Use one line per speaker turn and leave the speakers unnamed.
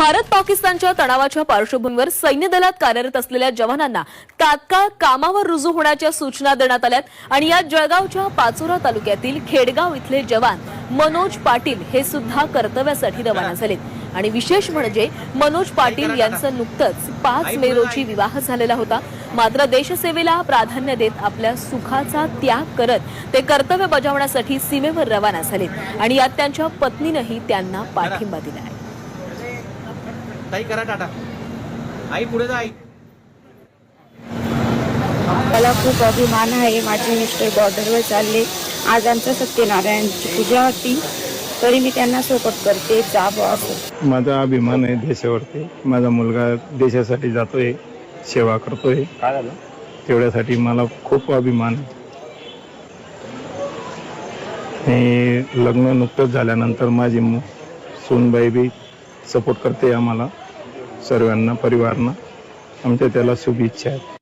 भारत पाकिस्तानच्या तणावाच्या पार्श्वभूमीवर सैन्य दलात कार्यरत असलेल्या जवानांना तात्काळ कामावर रुजू होण्याच्या सूचना देण्यात आल्यात आणि यात जळगावच्या पाचोरा तालुक्यातील खेडगाव इथले जवान मनोज पाटील हे सुद्धा कर्तव्यासाठी रवाना झालेत। आणि विशेष म्हणजे मनोज पाटील यांचं नुकतंच 5 मे रोजी विवाह झालेला होता, मात्र देशसेवेला प्राधान्य देत आपल्या सुखाचा त्याग करत ते कर्तव्य बजावण्यासाठी सीमेवर रवाना झालेत आणि यात त्यांच्या पत्नीनेही त्यांना पाठिंबा दिला आहे।
ताई करा टाटा, आई पुढे जा। आई
मला खूप अभिमान आहे, माझे मिस्टर बॉर्डरवर चालले, आज आमच्या सत्यनारायणची पूजा होती तरी मी त्यांना सपोर्ट करते, जावं असं
माझा अभिमान आहे देशावरती। माझा मुलगा देशासाठी जातोय, सेवा करतोय,
काय झालं
तेवढ्यासाठी मला खूप अभिमान आहे। हे लग्न नुकतंच झाल्यानंतर माझी सूनबाई बी सपोर्ट करते आम्हाला सर्वांना, परिवारांना। आमच्या त्याला शुभेच्छा आहेत।